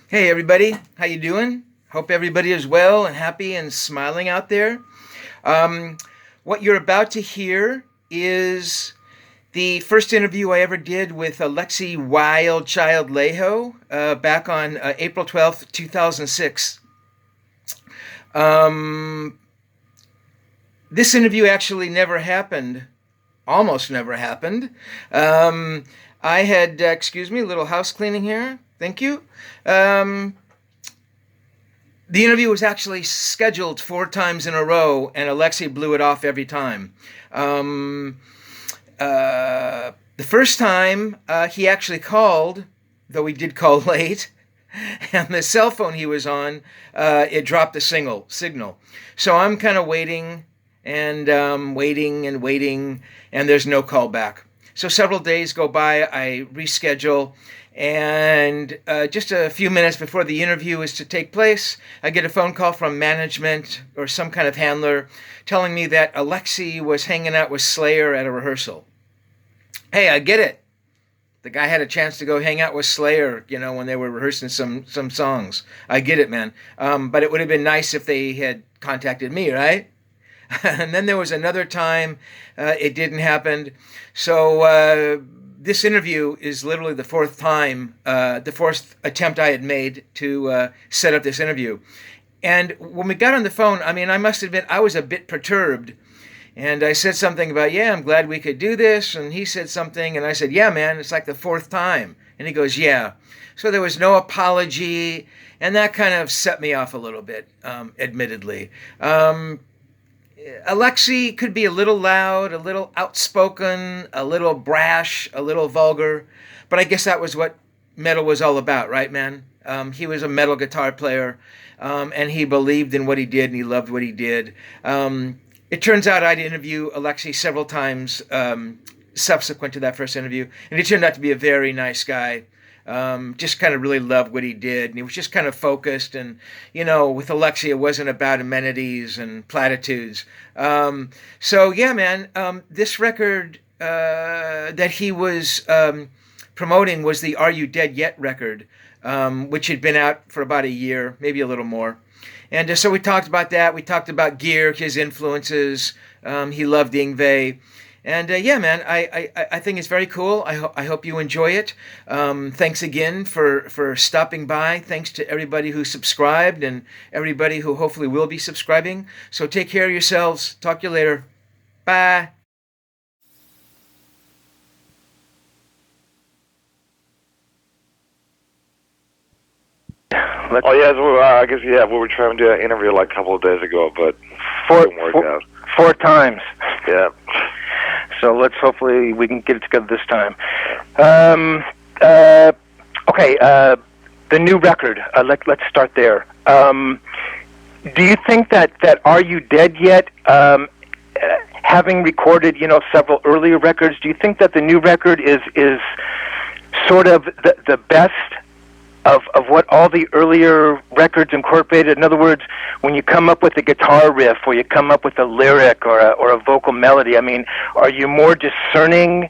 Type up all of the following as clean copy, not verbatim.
Hey everybody, how you doing? Hope everybody is well and happy and smiling out there. Um, what you're about to hear is the first interview I ever did with Alexi Laiho back on April 12th, 2006. Um, this interview actually never happened, almost never happened. Um, I had, excuse me, a little house cleaning here. Thank you. Um, The interview was actually scheduled 4 times in a row, and Alexei blew it off every time. Um, the first time he actually called, though he did call late, and the cell phone he was on, it dropped the signal. So I'm kind of waiting and waiting and waiting, and there's no call back. So several days go by, I reschedule, and just a few minutes before the interview is to take place, I get a phone call from management or some kind of handler telling me that Alexi was hanging out with Slayer at a rehearsal. Hey, I get it. The guy had a chance to go hang out with Slayer, when they were rehearsing some songs. I get it, man. But it would have been nice if they had contacted me, right? And then there was another time it didn't happen. So this interview is literally the fourth attempt I had made to set up this interview. And when we got on the phone, I must admit I was a bit perturbed. And I said something about, yeah, I'm glad we could do this. And he said something, and I said, yeah, man, it's like the fourth time. And he goes, yeah. So there was no apology, and that kind of set me off a little bit, admittedly. Alexi could be a little loud, a little outspoken, a little brash, a little vulgar, but I guess that was what metal was all about, right, man? He was a metal guitar player, and he believed in what he did, and he loved what he did. It turns out I'd interview Alexi several times subsequent to that first interview, and he turned out to be a very nice guy. Just kind of really loved what he did, and he was just kind of focused. And with Alexi, it wasn't about amenities and platitudes. So yeah, man, this record that he was promoting was the "Are You Dead Yet" record, which had been out for about a year, maybe a little more. And so we talked about that. We talked about Gear, his influences. He loved Yngwie. And yeah, man, I think it's very cool. I hope you enjoy it. Thanks again for stopping by. Thanks to everybody who subscribed and everybody who hopefully will be subscribing. So take care of yourselves. Talk to you later. Bye. Oh yeah, so, I guess yeah, we were trying to do an interview like a couple of days ago, but Four, it didn't work four, out. 4 times. Yeah. So let's hopefully we can get it together this time. Okay, the new record. Let's start there. Do you think that Are You Dead Yet? Having recorded, several earlier records, do you think that the new record is sort of the best of what all the earlier records incorporated? In other words, when you come up with a guitar riff or you come up with a lyric or a vocal melody, are you more discerning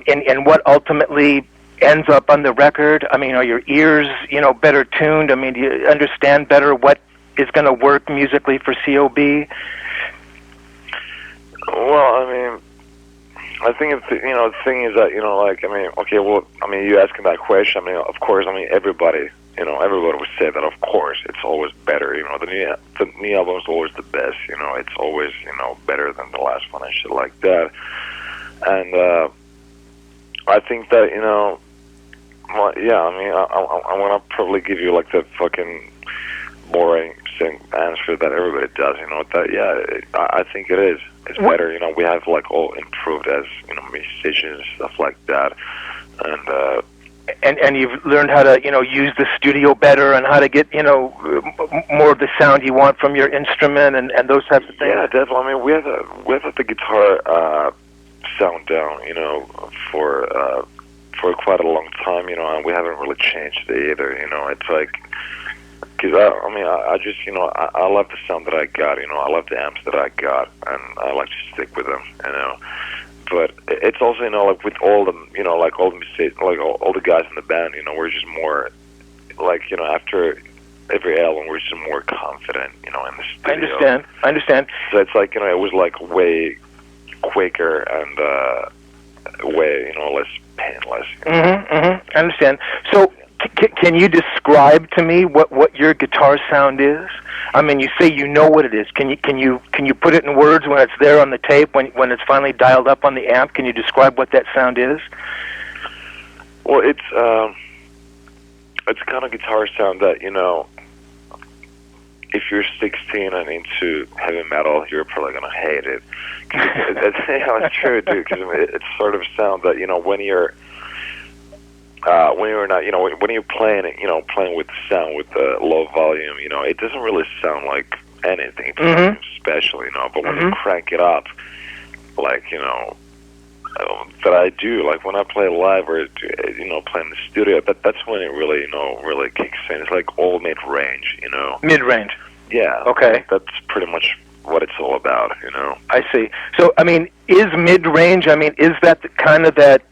in what ultimately ends up on the record? Are your ears, better tuned? Do you understand better what is going to work musically for COB? Well, I think it's, the thing is that, okay, well, you asking that question, of course, everybody, everybody would say that, of course, it's always better, the new album is always the best, it's always, better than the last one and shit like that. And, I think that, well, yeah, I'm gonna probably give you, like, the fucking boring answer that everybody does, that, yeah, I think it is. It's better, we have like all improved as musicians and stuff like that, and you've learned how to use the studio better and how to get more of the sound you want from your instrument and those types of things. Yeah, definitely. We have the guitar sound down, for quite a long time, and we haven't really changed it either. It's like. Because I just, I love the sound that I got, I love the amps that I got, and I like to stick with them, But it's also, like with all the, like all the all the guys in the band, we're just more like, after every album, we're just more confident, in the studio. I understand. So it's like, it was like way quicker and way, less painless. I understand. So, can you describe to me what your guitar sound is? I mean, you say you know what it is. Can you put it in words when it's there on the tape, when it's finally dialed up on the amp? Can you describe what that sound is? Well, it's kind of guitar sound that, if you're 16 and into heavy metal, you're probably gonna hate it. It's true, dude. Because it's sort of sound that, when you're not, when you're playing it, playing with the sound with the low volume, it doesn't really sound like anything special, But when you crank it up, like, that I do, like when I play live or play in the studio, that's when it really, really kicks in. It's like all mid-range, Mid-range. Yeah. Okay. That's pretty much what it's all about, I see. So, I mean, is mid-range? I mean, is that the kind of that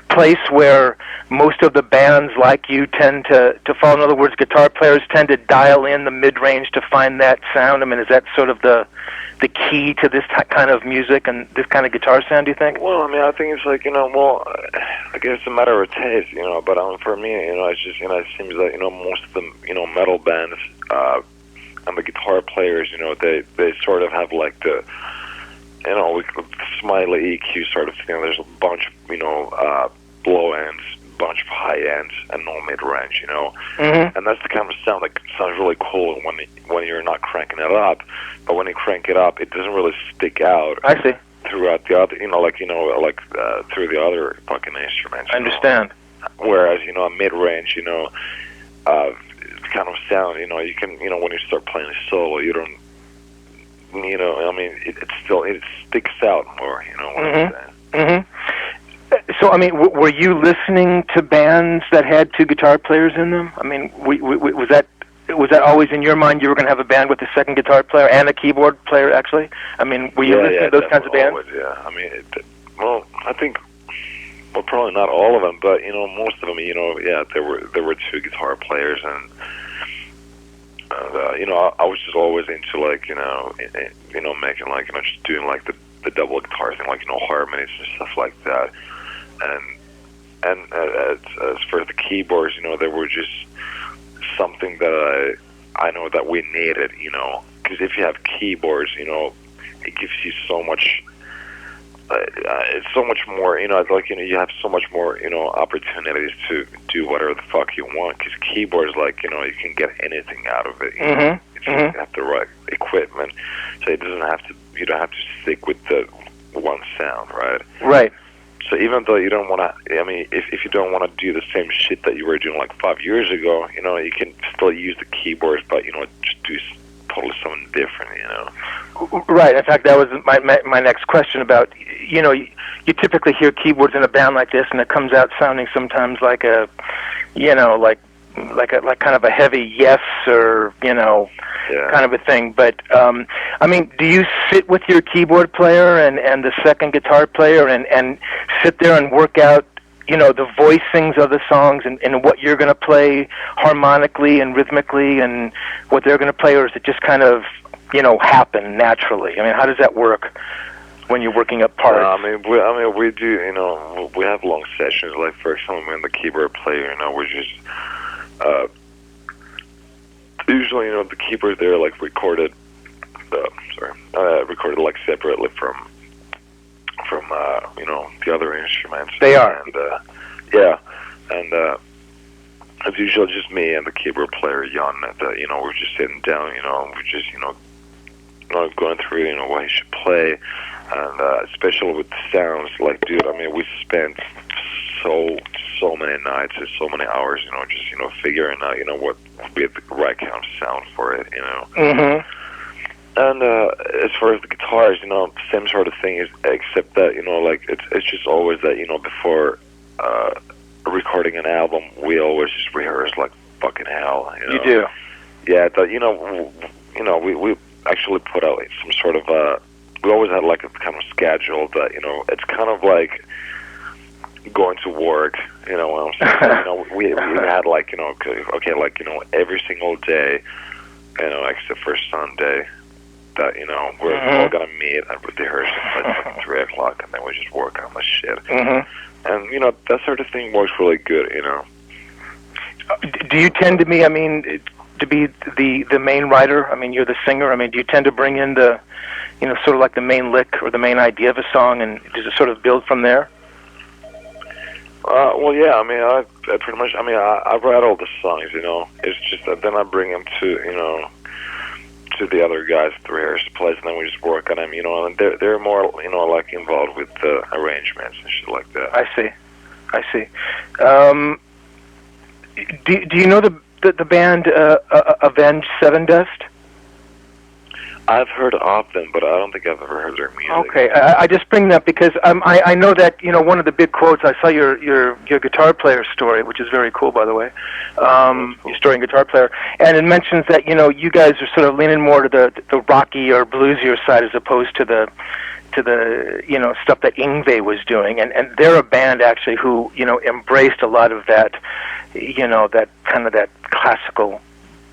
place where most of the bands like you tend to fall? In other words, guitar players tend to dial in the mid-range to find that sound. I mean, is that sort of the key to this kind of music and this kind of guitar sound, do you think? Well, I mean, I think it's like, I guess it's a matter of taste, but for me, it's just, it seems that, most of the, metal bands, and the guitar players, they sort of have like the, with the smiley EQ sort of thing. There's a bunch of, low ends, bunch of high ends, and no mid-range, and that's the kind of sound that sounds really cool when you're not cranking it up, but when you crank it up, it doesn't really stick out. I see. Throughout the other, through the other fucking instruments. I understand. Whereas, a mid-range, kind of sound, you can, when you start playing a solo, you don't, I mean, it sticks out more, what I'm saying. So, I mean, were you listening to bands that had two guitar players in them? I mean, was that always in your mind you were going to have a band with a second guitar player and a keyboard player, actually? I mean, were you listening to those kinds of bands? Always, yeah. I mean, I think, probably not all of them, but, most of them, there were two guitar players, and I was just always into, like, making, like, just doing, like, the double guitar thing, like, harmonies and stuff like that. And as for the keyboards, they were just something that I know that we needed, because if you have keyboards, it gives you so much, it's so much more, like, you have so much more, opportunities to do whatever the fuck you want, because keyboards, like, you can get anything out of it, if you have the right equipment, so you don't have to stick with the one sound, right? Right. So even though you don't want to, I mean, if you don't want to do the same shit that you were doing like 5 years ago, you can still use the keyboards, but, just do totally something different, Right. In fact, that was my next question about, you typically hear keyboards in a band like this, and it comes out sounding sometimes like a, like kind of a heavy yes or, kind of a thing. But, I mean, do you sit with your keyboard player and the second guitar player and sit there and work out, the voicings of the songs and what you're going to play harmonically and rhythmically and what they're going to play, or is it just kind of, happen naturally? I mean, how does that work when you're working up parts? We do, we have long sessions. Like, for example, when the keyboard player, we're just, usually, the keyboards there, like, recorded like separately from the other instruments. They are. And it's usually just me and the keyboard player, Jan, that, we're just sitting down, we're just, going through, what he should play, and especially with the sounds, like, dude, I mean, we spent so many nights and so many hours, just, figuring out, what would be the right kind of sound for it, And as far as the guitars, same sort of thing, except that, like, it's just always that, before recording an album, we always just rehearse like fucking hell. You do? Yeah, we actually put out some sort of we always had like a kind of schedule that, it's kind of like going to work. You know what I'm saying? You know, we had like, you know, okay, like, you know, every single day, you know, except for Sunday, that, you know, we're all gonna meet and rehearse at like fucking 3 o'clock, and then we just work on the shit. And you know, that sort of thing works really good. You know. Do you tend to be? I mean, to be the main writer? I mean, you're the singer. I mean, do you tend to bring in the, you know, sort of like the main lick or the main idea of a song, and does it sort of build from there? Well, yeah. I mean, I pretty much. I mean, I write all the songs. You know, it's just that then I bring them to, you know, to the other guys at the rehearsal place, and then we just work on them. You know, and they're more, you know, like involved with the arrangements and shit like that. I see. Do you know the band Avenged Sevendust? I've heard of them, but I don't think I've ever heard their music. Okay, I just bring that because I know that, you know, one of the big quotes. I saw your guitar player story, which is very cool, by the way. Cool. Your story and guitar player, and it mentions that, you know, you guys are sort of leaning more to the rocky or bluesier side as opposed to the you know, stuff that Yngwie was doing, and they're a band actually who, you know, embraced a lot of that, you know, that kind of that classical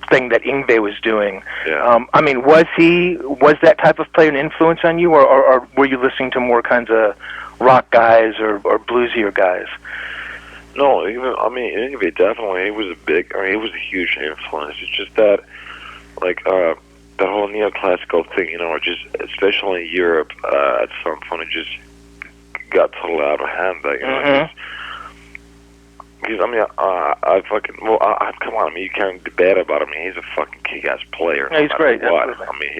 thing that Yngwie was doing. Yeah. I mean, was that type of player an influence on you, or were you listening to more kinds of rock guys or bluesier guys? No, even, I mean, Yngwie definitely, he was he was a huge influence. It's just that, like, the whole neoclassical thing, you know, just especially in Europe, at some point it just got totally out of hand. That, you know, because I mean, I fucking, well, come on, I mean, you can't debate about him. I mean, he's a fucking kick-ass player. Yeah, he's great. What? I mean,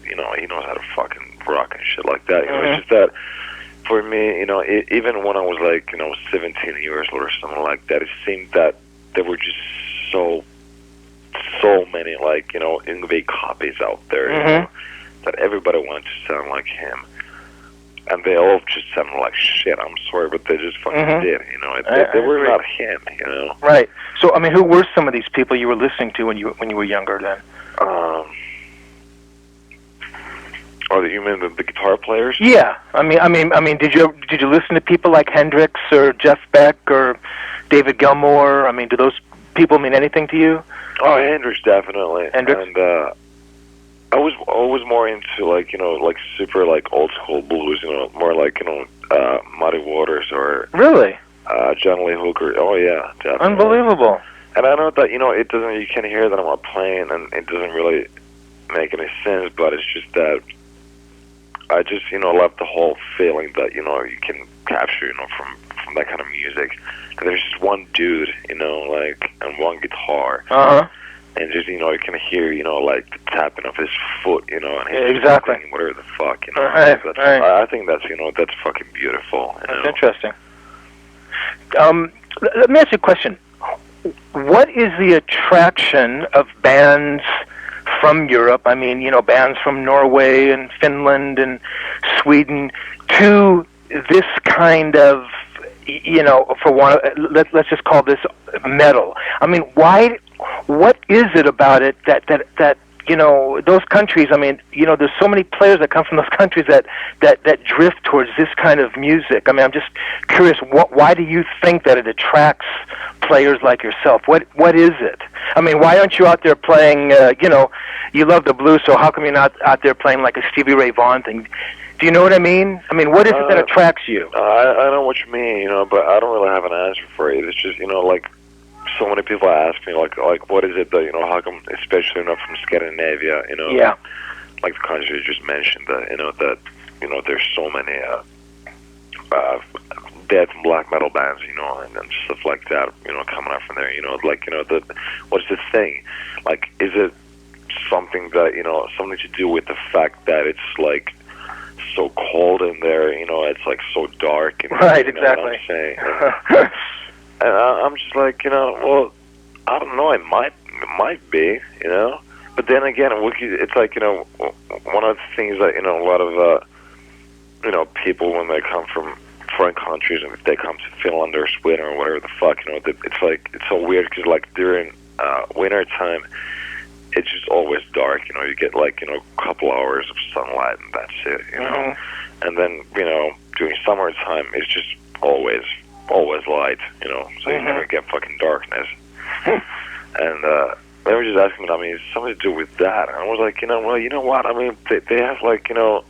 he knows how to fucking rock and shit like that. You know, it's just that for me, you know, even when I was like, you know, 17 years old or something like that, it seemed that there were just so many, like, you know, Yngwie copies out there, you know, that everybody wanted to sound like him. And they all just sounded like shit. I'm sorry, but they just fucking did, you know. They were not him, you know. Right. So, I mean, who were some of these people you were listening to when you were younger then? Or you mean the guitar players? Yeah. I mean, did you listen to people like Hendrix or Jeff Beck or David Gilmour? I mean, do those people mean anything to you? Oh, Hendrix, definitely. Hendrix? And I was always more into, like, you know, like super, like, old school blues, you know, more like, you know, Muddy Waters or Really? John Lee Hooker. Oh yeah, definitely. Unbelievable. And I know that, you know, you can hear that I'm not playing, and it doesn't really make any sense, but it's just that I just, you know, love the whole feeling that, you know, you can capture, you know, from that kind of music. And there's just one dude, you know, like, and one guitar. And just, you know, you can hear, you know, like, the tapping of his foot, you know, and he's exactly. just whatever the fuck, you know. Right. I think that's, you know, that's fucking beautiful. You know? That's interesting. Let me ask you a question. What is the attraction of bands from Europe, I mean, you know, bands from Norway and Finland and Sweden, to this kind of, you know, for one, let's just call this metal? I mean, why? What is it about it that you know, those countries? I mean, you know, there's so many players that come from those countries that drift towards this kind of music. I mean, I'm just curious. Why do you think that it attracts players like yourself? What is it? I mean, why aren't you out there playing? You know, you love the blues, so how come you're not out there playing like a Stevie Ray Vaughan thing? Do you know what I mean? I mean, what is it that attracts you? I know what you mean, you know, but I don't really have an answer for it. It's just, you know, like, so many people ask me, like, what is it that, you know, how come, especially, you know, from Scandinavia, you know, like the countries you just mentioned, that, you know, there's so many death and black metal bands, you know, and stuff like that, you know, coming out from there, you know, like, you know, what's the thing? Like, is it something that, you know, something to do with the fact that it's, like, so cold in there, you know, it's, like, so dark, and, right, you know exactly. what I'm saying? And I'm just like, you know, well, I don't know, it might be, you know, but then again, it's like, you know, one of the things that, you know, a lot of, you know, people, when they come from foreign countries, and if they come to Finland or Sweden or whatever the fuck, you know, it's like, it's so weird, because, like, during winter time, it's just always dark, you know, you get, like, you know, a couple hours of sunlight, and that's it, you know, and then, you know, during summertime, it's just always always light, you know, so you never get fucking darkness. And they were just asking me, I mean, is something to do with that? And I was like, you know, well, you know what? I mean, they have, like, you know,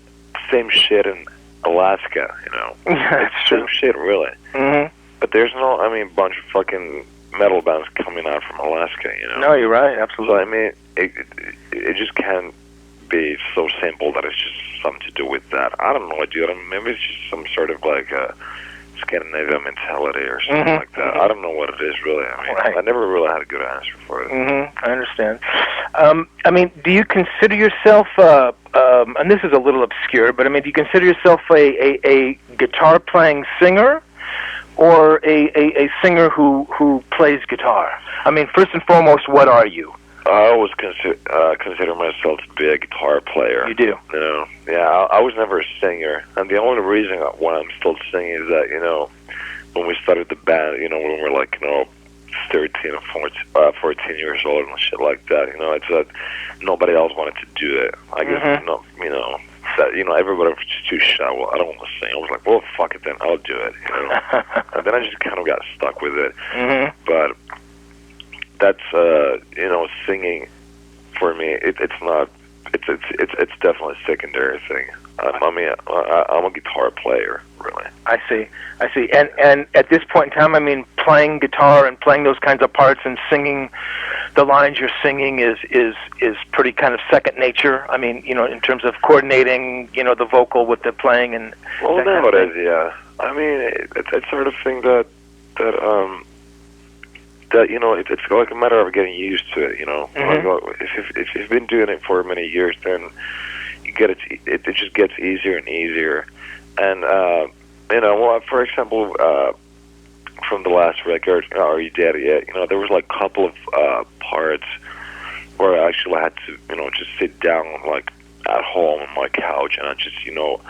same shit in Alaska, you know. That's It's true. same shit, really. Mm-hmm. But there's no, I mean, bunch of fucking metal bands coming out from Alaska, you know. No, you're right. So, Absolutely. I mean, it just can't be so simple that it's just something to do with that. I don't know, dude. I mean, maybe it's just some sort of, like, Scandinavian mentality or something like that. I don't know what it is, really. I mean, Right. I never really had a good answer for it. Mm-hmm. I understand. I mean, do you consider yourself, and this is a little obscure, but I mean, do you consider yourself a guitar-playing singer, or a singer who plays guitar? I mean, first and foremost, what are you? I always consider myself to be a guitar player. You do? You know, yeah, I was never a singer, and the only reason why I'm still singing is that, you know, when we started the band, you know, when we were like, you know, 13 or 14 years old and shit like that, you know, it's that nobody else wanted to do it. I guess, you know, that, you know, everybody was just too shy. Well, I don't want to sing. I was like, well, fuck it then, I'll do it, you know. And then I just kind of got stuck with it. Mm-hmm. But that's, you know, singing for me, it's not, it's definitely a secondary thing. I mean, I'm a guitar player, really. I see. And at this point in time, I mean, playing guitar and playing those kinds of parts and singing the lines you're singing is pretty kind of second nature. I mean, you know, in terms of coordinating, you know, the vocal with the playing and. Well, that kind of nowadays, thing. yeah. I mean, it's sort of thing that you know, it's like a matter of getting used to it. You know, like, if you've been doing it for many years, then you get it just gets easier and easier. And you know, well, for example, from the last record, Are You Dead Yet? You know, there was like a couple of parts where I actually had to, you know, just sit down like at home on my couch and I just, you know,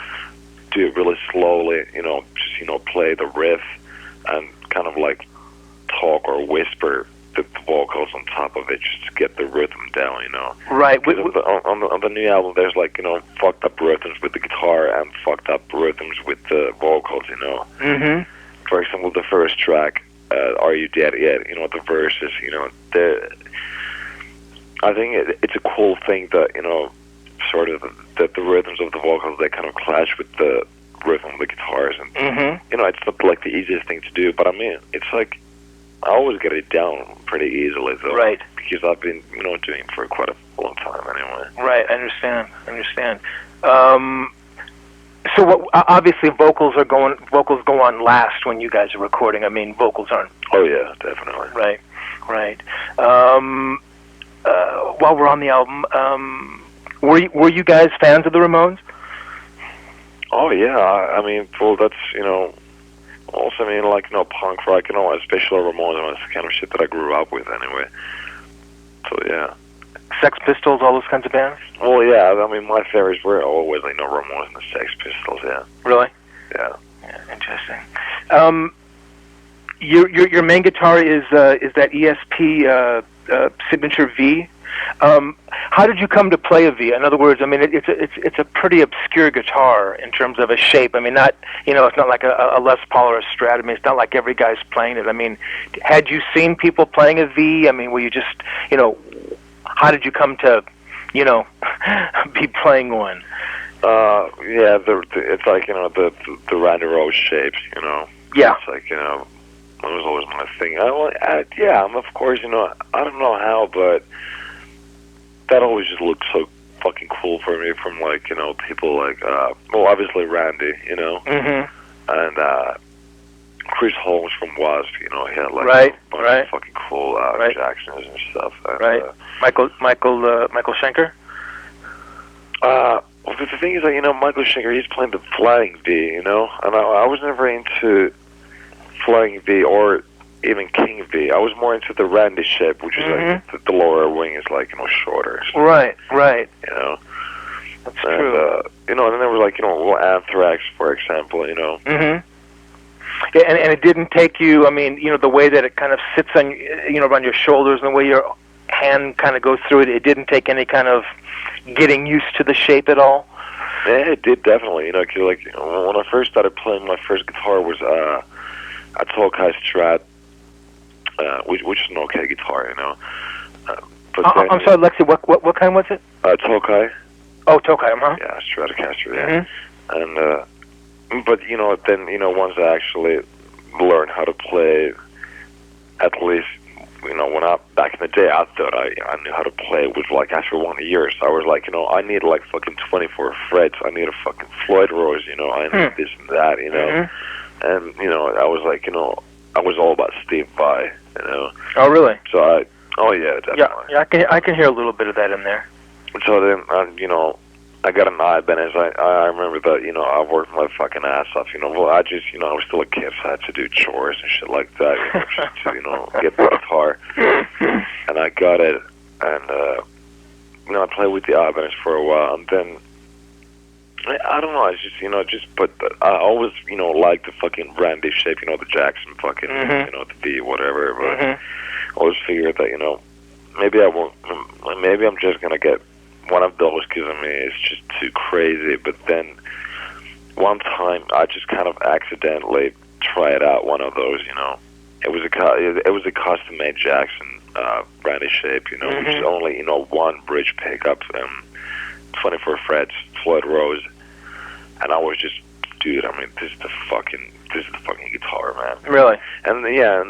do it really slowly. You know, just, you know, play the riff and kind of like talk or whisper the vocals on top of it just to get the rhythm down, you know. Right. On the new album, there's like, you know, fucked up rhythms with the guitar and fucked up rhythms with the vocals, you know. Mm-hmm. For example, the first track, Are You Dead Yet? You know, the verses, you know, I think it's a cool thing that, you know, sort of that the rhythms of the vocals, they kind of clash with the rhythm of the guitars. And, you know, it's not like the easiest thing to do, but I mean, it's like, I always get it down pretty easily, though. Right. Because I've been, you know, doing it for quite a long time anyway. Right. I understand. So what, obviously vocals go on last when you guys are recording. I mean, vocals aren't. Oh yeah, definitely. Right. While we're on the album, were you guys fans of the Ramones? Oh yeah, I mean, well, that's, you know, also, I mean, like, you know, punk rock, you know, especially Ramones, that's the kind of shit that I grew up with anyway. So yeah. Sex Pistols, all those kinds of bands? Well, yeah, I mean, my favorites were always, you know, Ramones and the Sex Pistols, yeah. Really? Yeah. Yeah, interesting. Your main guitar is that ESP Signature V. How did you come to play a V? In other words, I mean, it's a pretty obscure guitar in terms of a shape. I mean, not, you know, it's not like a Les Paul or a Strat. I mean, it's not like every guy's playing it. I mean, had you seen people playing a V? I mean, were you just, you know, how did you come to, you know, be playing one? Yeah, it's like, you know, the Randy Rhoads shapes, you know. Yeah. It's like, you know, that was always my thing. Yeah, of course, you know, I don't know how, but that always just looked so fucking cool for me from, like, you know, people like, well, obviously Randy, you know, and Chris Holmes from Wasp, you know, he had, like, a bunch of fucking cool Jacksons and stuff. And, Michael Schenker? Well, the thing is that, you know, Michael Schenker, he's playing the flying V, you know, and I was never into flying V or even King V. I was more into the Randy shape, which is like the lower wing is, like, you know, shorter. Right. You know. That's true. You know, and then there was, like, you know, Anthrax, for example, you know. Yeah, and it didn't take you, I mean, you know, the way that it kind of sits on, you know, around your shoulders and the way your hand kind of goes through it, it didn't take any kind of getting used to the shape at all? Yeah, it did, definitely, you know, 'cause, like, when I first started playing, my first guitar was a Tokai Strat, which is an okay guitar, you know. But then, I'm sorry, Alexi. What kind was it? Tokai. Oh, Tokai, huh? Yeah, Stratocaster. Yeah. And but you know, then you know, once I actually learned how to play, at least you know, when I back in the day, I thought I knew how to play with like after 1 year. So I was like, you know, I need like fucking 24 frets. I need a fucking Floyd Rose. You know, I need this and that. You know, and you know, I was like, you know, I was all about Steve Vai. You know. Oh, really? So oh yeah, definitely. Yeah, I can hear a little bit of that in there. So then, you know, I got an Ibanez. I remember that, you know, I worked my fucking ass off. You know, well, I just, you know, I was still a kid, so I had to do chores and shit like that, you know, just to, you know, get the guitar. And I got it, and, you know, I played with the Ibanez for a while, and then, I don't know, I just, you know, but I always, you know, liked the fucking Randy shape, you know, the Jackson fucking, you know, the V, whatever, but I always figured that, you know, maybe I won't, maybe I'm just gonna get one of those because I mean it's just too crazy. But then one time I just kind of accidentally tried out one of those. You know, it was a custom made Jackson Randy shape. You know, which is only you know one bridge pickup, 24 frets, Floyd Rose, and I was just, dude. I mean, this is the fucking guitar, man. Really? And yeah,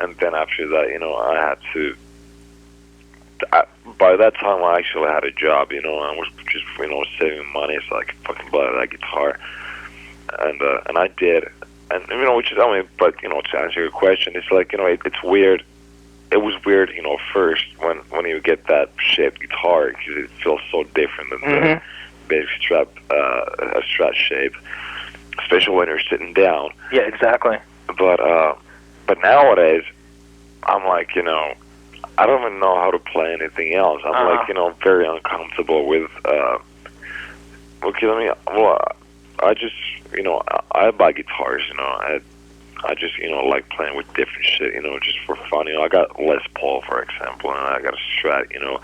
and then after that, you know, I had to. By that time, I actually had a job, you know, and I was just, you know, saving money so I could fucking buy that guitar, and I did, and you know, which is, I mean, but you know, to answer your question, it's like, you know, it's weird. It was weird, you know, first when you get that shaped guitar because it feels so different than the basic Strat shape, especially when you're sitting down. Yeah, exactly. But nowadays, I'm like, you know, I don't even know how to play anything else. I'm like, you know, very uncomfortable with. Okay, I just, you know, I buy guitars. You know, I just, you know, like playing with different shit. You know, just for fun. You know, I got Les Paul, for example, and I got a Strat. You know,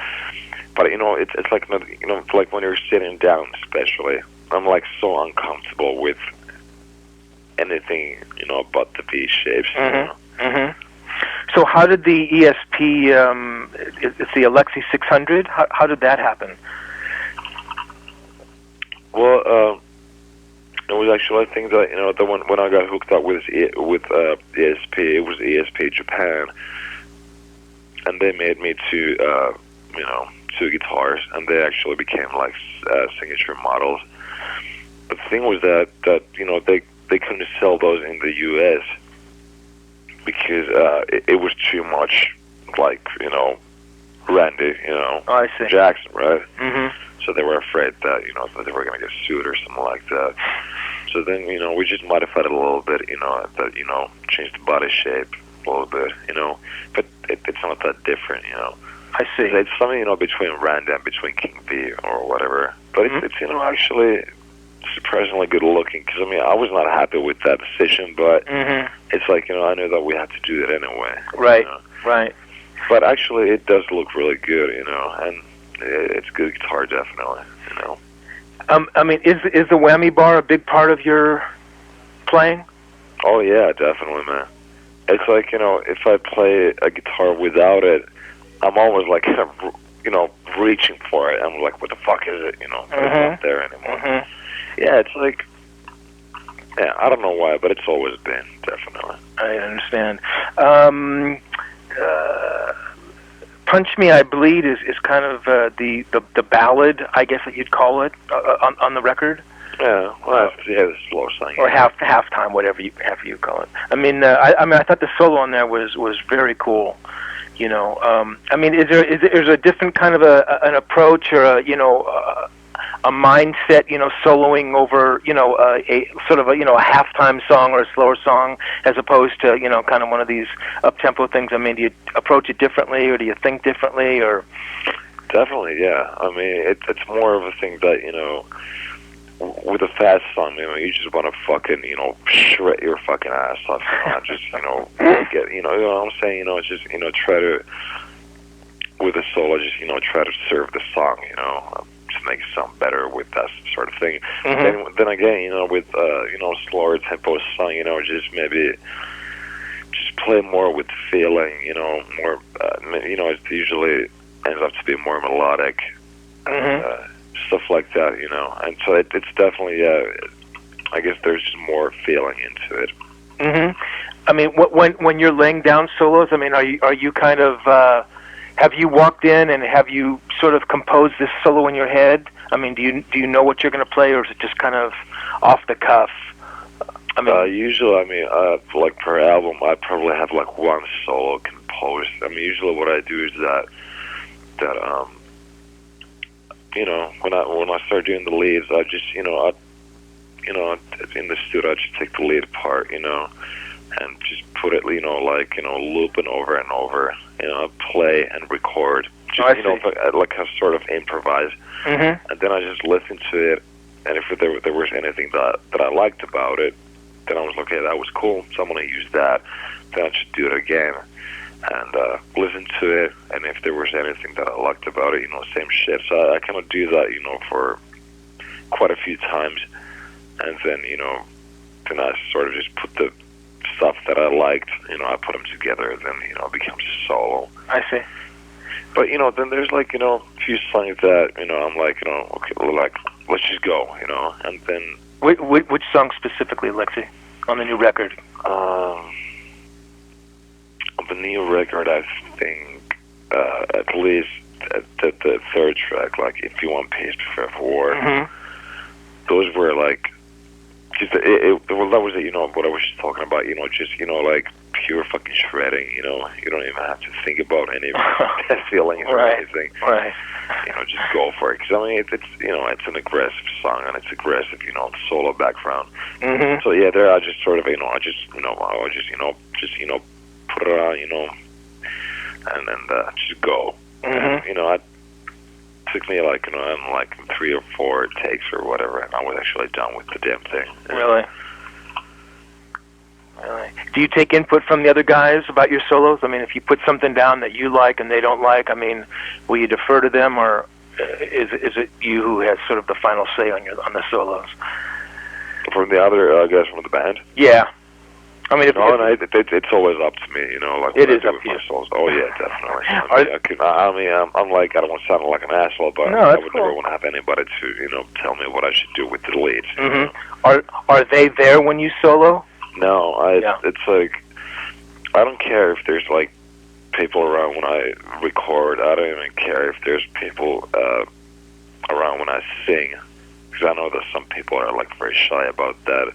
but you know, it's like, you know, like when you're sitting down, especially, I'm like so uncomfortable with anything, you know, but the V shapes. You know? So how did the ESP, it's the Alexi 600, how did that happen? Well, it was actually, I think that, you know, the when I got hooked up with ESP, it was ESP Japan, and they made me two guitars, and they actually became like signature models. But the thing was that you know, they couldn't sell those in the U.S. because it was too much, like, you know, Randy, you know, Jackson, right? So they were afraid that, you know, that they were going to get sued or something like that. So then, you know, we just modified it a little bit, you know, that, you know, changed the body shape a little bit, you know, but it's not that different, you know. I see. It's something, you know, between Randy and between King V or whatever. But it's you know, actually surprisingly good looking, because I mean, I was not happy with that decision, but it's like, you know, I knew that we had to do it anyway. Right, you know? right. But actually, it does look really good, you know, and it's good guitar, definitely, you know. I mean, is the whammy bar a big part of your playing? Oh yeah, definitely, man. It's like, you know, if I play a guitar without it, I'm always like, you know, reaching for it. I'm like, what the fuck is it? You know, but it's not there anymore. Yeah, it's like, yeah, I don't know why, but it's always been, definitely. I understand. Punch Me, I Bleed is kind of the ballad, I guess that you'd call it, on the record. Yeah, well, the slow song. Or halftime, whatever you call it. I mean, I thought the solo on there was very cool. You know, I mean, is there a different kind of an approach or a mindset, you know, soloing over, you know, a sort of a, you know, a halftime song or a slower song as opposed to, you know, kind of one of these up-tempo things? I mean, do you approach it differently or do you think differently or? Definitely, yeah. I mean, it's more of a thing that, you know, with a fast song, you know, you just want to fucking, you know, shred your fucking ass off, you know, not just, you know, get, you know what I'm saying, you know, it's just, you know, try to, with a solo, just, you know, try to serve the song, you know, just make it sound better with that sort of thing. Mm-hmm. Then again, with slower tempo song, just maybe just play more with feeling, more, it usually ends up to be more melodic, stuff like that, and so it's definitely, I guess there's just more feeling into it. Mm-hmm. I mean, when you're laying down solos, I mean, are you kind of, have you walked in and have you sort of composed this solo in your head? I mean, do you know what you're going to play, or is it just kind of off the cuff? I mean, usually, like per album, I probably have like one solo composed. I mean, usually what I do is that when I start doing the leads, I just in the studio, I just take the lead part, and just put it, looping over and over, play and record, just like I sort of improvise, and then I just listen to it, and if there was anything that I liked about it, then I was like, okay, that was cool, so I'm gonna use that. Then I just do it again and listen to it, and if there was anything that I liked about it, same shit. So I kind of do that, for quite a few times, and then then I sort of just put the stuff that I liked, I put them together, then it becomes a solo. I see. But then there's like a few songs that I'm like okay, like let's just go, and then which song specifically, Alexi, on the new record? On the new record, I think at least the third track, like If You Want Peace, Prepare for War. Those were like. Just well, that was it. What I was just talking about. Just like pure fucking shredding. You don't even have to think about any feelings or anything. Right. Just go for it. Because I mean, it's an aggressive song and it's aggressive. Solo background. So yeah, there I just sort of I just put it on. And then just go. And, it took me like 3 or 4 takes or whatever, and I was actually done with the damn thing. Really? Do you take input from the other guys about your solos? I mean, if you put something down that you like and they don't like, I mean, will you defer to them, or is it you who has sort of the final say on the solos? From the other guys from the band? Yeah. I mean, it's always up to me, like it is up to you. Solos. Oh yeah, definitely. I'm like, I don't want to sound like an asshole, but no, I would cool. never want to have anybody to, tell me what I should do with the leads. Are they there when you solo? No, it's like I don't care if there's like people around when I record. I don't even care if there's people around when I sing, because I know that some people are like very shy about that.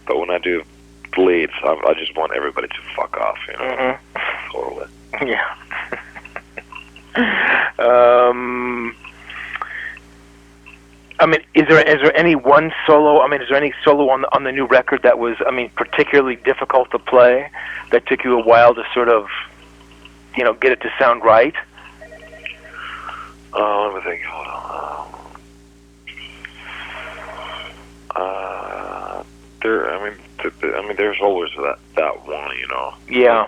But when I do leads, I just want everybody to fuck off, Totally. Yeah. I mean, is there any one solo? I mean, is there any solo on the new record that was, I mean, particularly difficult to play, that took you a while to sort of, get it to sound right? Let me think. Hold on. There's always that one, Yeah.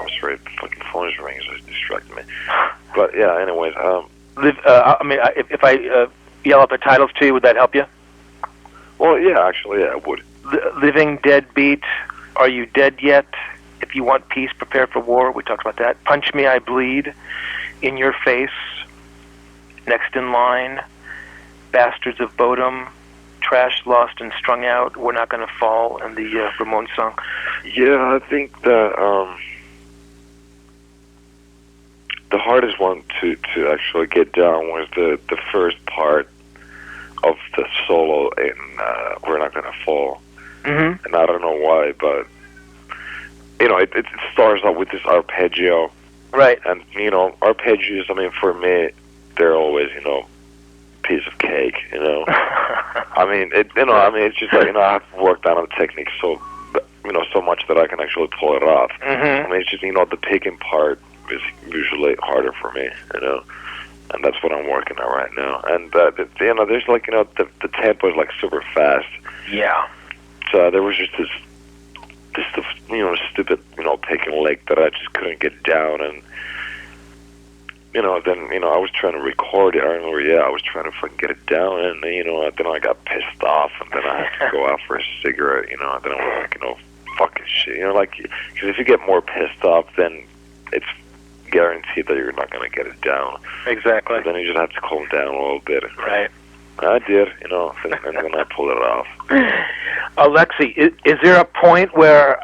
I'm sorry, the fucking phone is ringing, so it's distracting me. But yeah, anyways, I mean, if I yell out the titles to you, would that help you? Well, yeah, actually, yeah, it would. Living Dead Beat, Are You Dead Yet? If You Want Peace, Prepare for War. We talked about that. Punch Me, I Bleed. In Your Face. Next in Line. Bastards of Bodom. Trash, Lost, and Strung Out. We're Not Gonna Fall, and the Ramones song. Yeah, I think that the hardest one to actually get down was the first part of the solo in We're Not Gonna Fall. And I don't know why, but it starts out with this arpeggio, right? And arpeggios, I mean, for me, they're always piece of cake. I mean, it's just like I have worked on the technique so much that I can actually pull it off. I mean, it's just the picking part is usually harder for me, and that's what I'm working on right now. And there's like the tempo is like super fast. Yeah. So there was just this stupid picking lick that I just couldn't get down, and then I was trying to record it. I remember, I was trying to fucking get it down, and then I got pissed off, and then I had to go out for a cigarette, and then I was like, fucking shit, because if you get more pissed off, then it's guaranteed that you're not going to get it down. Exactly. But then you just have to calm down a little bit. Right. I did, and then I pulled it off. Alexi, is there a point where,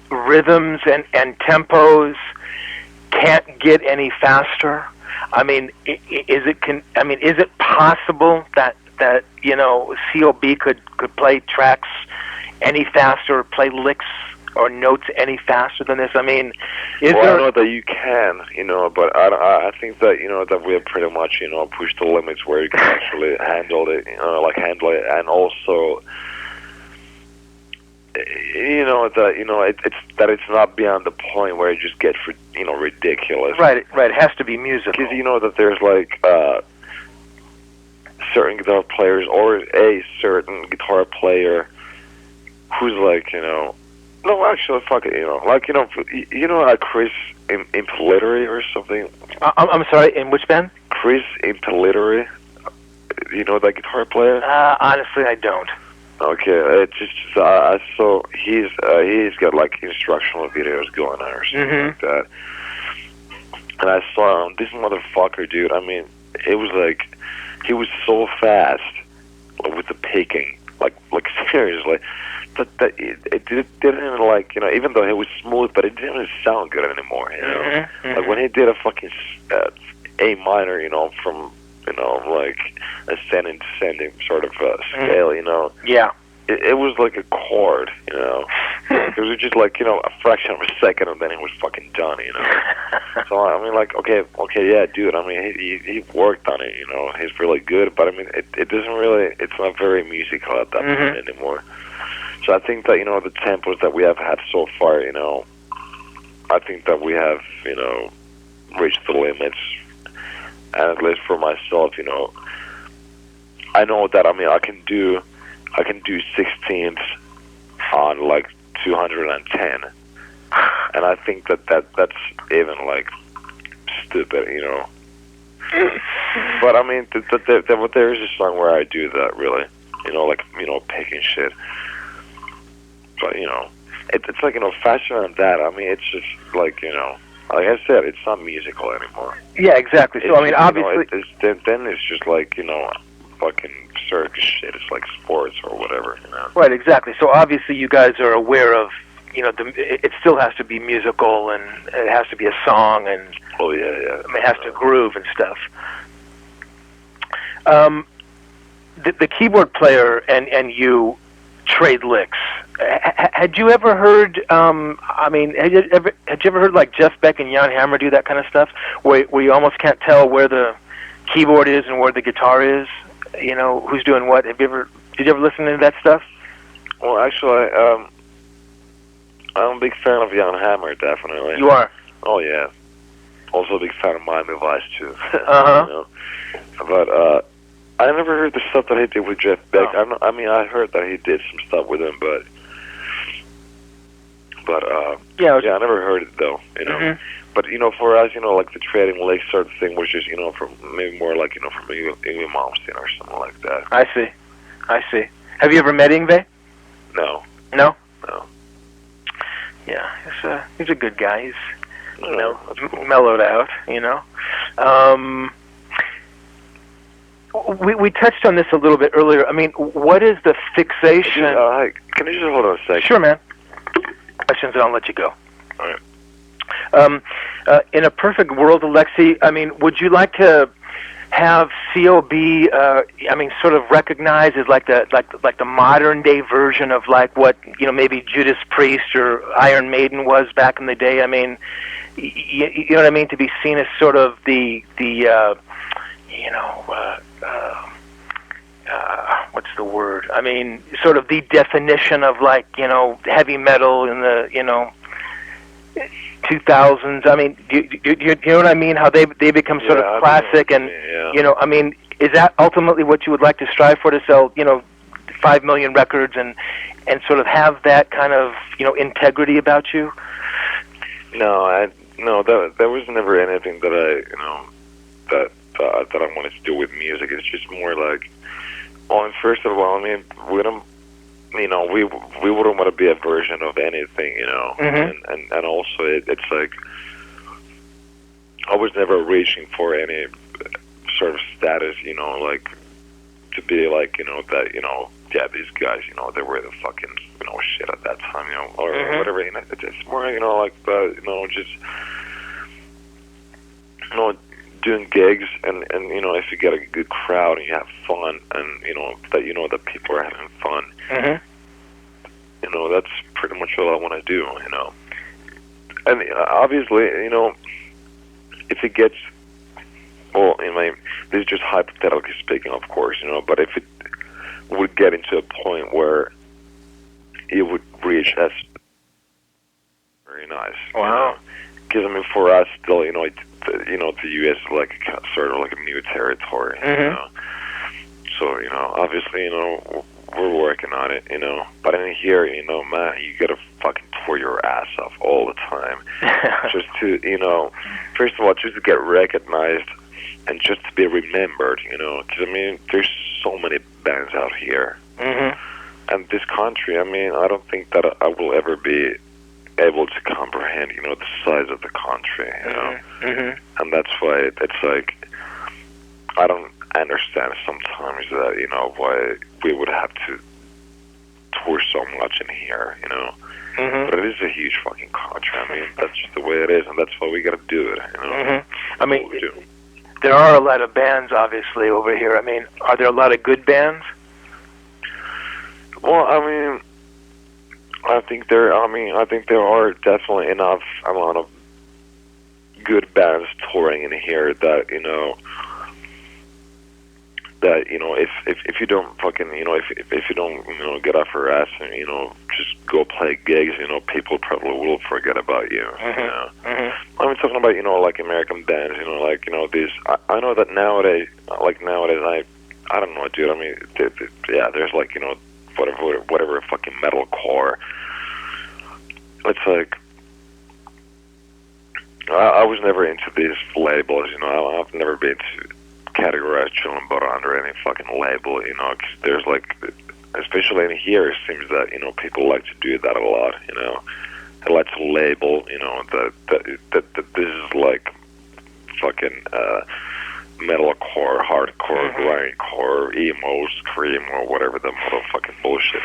rhythms and tempos can't get any faster? I mean, is it possible that COB could play tracks any faster, or play licks or notes any faster than this? I mean, I know that you can, but I think that that we have pretty much pushed the limits where you can actually handle it, and also it's not beyond the point where it just gets ridiculous. Right. It has to be musical. Because that there's certain guitar players or a certain guitar player who's no, actually, fuck it, Chris Impellitteri or something. I'm sorry, in which band? Chris Impellitteri. That guitar player? Honestly, I don't. Okay, it's just so he's got instructional videos going on or something like that. And I saw this motherfucker, dude. I mean, it was he was so fast with the picking, seriously. That it didn't even though it was smooth, but it didn't sound good anymore. When he did a fucking A minor, from ascending, descending sort of scale, Yeah. It was like a chord, It was just a fraction of a second, and then it was fucking done, So I mean, okay, yeah, dude. I mean, he worked on it, He's really good, but I mean, it doesn't really. It's not very musical at that point anymore. So I think that the tempos that we have had so far, I think that we have reached the limits, and at least for myself, I know that I can do 16ths on 210, and I think that's even stupid, But I mean, there is a song where I do that really, picking shit. But it's faster than that. I mean, it's just like I said, it's not musical anymore. Yeah, exactly. So I mean, obviously, then it's just fucking circus shit. It's like sports or whatever. Right, exactly. So obviously, you guys are aware of it still has to be musical, and it has to be a song, and oh yeah. I mean, it has to groove and stuff. The keyboard player and you trade licks. Had you ever heard? Had you ever heard Jeff Beck and Jan Hammer do that kind of stuff, where you almost can't tell where the keyboard is and where the guitar is? Who's doing what? Did you ever listen to that stuff? Well, actually, I'm a big fan of Jan Hammer, definitely. You are? Oh yeah. Also a big fan of Miami Vice too. But I never heard the stuff that he did with Jeff Beck. Oh. I heard that he did some stuff with him, but I never heard it though. But for us, the trading licks sort of thing was just from maybe more from Yngwie Malmsteen or something like that. I see. Have you ever met Yngwie? No. No. No. Yeah, he's a good guy. He's cool. mellowed out. We touched on this a little bit earlier. I mean, what is the fixation? Can you just hold on a second? Sure, man. Questions, and I'll let you go. All right. In a perfect world, Alexi, I mean, would you like to have COB, sort of recognized as like the modern day version of what maybe Judas Priest or Iron Maiden was back in the day? I mean, you know what I mean? To be seen as sort of the what's the word? I mean, sort of the definition of heavy metal in the 2000s. I mean, do you know what I mean? How they become sort of classic, and I mean, is that ultimately what you would like to strive for, to sell 5 million records and sort of have that kind of integrity about you? No, no, that was never anything that that I wanted to do with music. It's just more like, well, first of all, I mean, we don't, we wouldn't want to be a version of anything, and also it's like I was never reaching for any sort of status, like to be like, that, yeah, these guys, they were the fucking, shit at that time, or whatever. It's more, like just, doing gigs, and if you get a good crowd and you have fun, and that that people are having fun, that's pretty much all I want to do, And obviously, if it gets, well, this is just hypothetically speaking, of course, but if it would get into a point where it would reach as very nice. Wow. Because for us, still, the U.S. is like sort of like a new territory. So obviously, we're working on it. But in here, man, you gotta fucking pour your ass off all the time, just to, first of all, just to get recognized and just to be remembered. Because there's so many bands out here, and this country. I don't think that I will ever be able to comprehend, the size of the country, and that's why it's like I don't understand sometimes that why we would have to tour so much in here, but it is a huge fucking country. That's just the way it is, and that's why we got to do it. There are a lot of bands, obviously, over here. Are there a lot of good bands? Well, I think there are definitely enough amount of good bands touring in here that if you don't fucking if you don't get off your ass and just go play gigs, people probably will forget about you. I'm talking about like American bands, like these. I know that nowadays I don't know, dude. There's like whatever fucking metalcore. It's like I was never into these labels, I've never been to categorize children but under any fucking label, because there's like, especially in here, it seems that people like to do that a lot, they like to label, that this is like fucking metalcore, hardcore, grindcore, emo, scream, or whatever the motherfucking bullshit,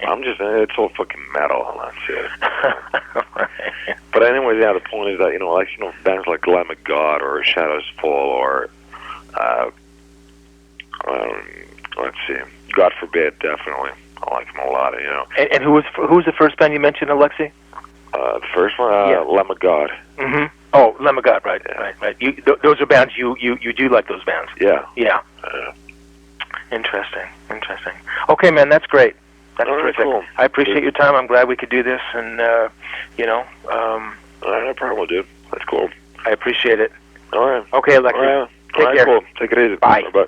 I'm just, it's all fucking metal, and that's it. But anyways, yeah, the point is that, like, bands like Lamb of God, or Shadows Fall, or, let's see, God Forbid, definitely. I like them a lot, And who was the first band you mentioned, Alexi? The first one, Lamb of God. Oh, Lamb of God, right. Those are bands you do like those bands. Yeah. Interesting. Okay, man, that's great. That's all right, terrific. cool. I appreciate your time. I'm glad we could do this, and all right, no problem, dude. That's cool. I appreciate it. All right. Okay, Alexi. All right. Take care. Cool. Take it easy. Bye. Bye.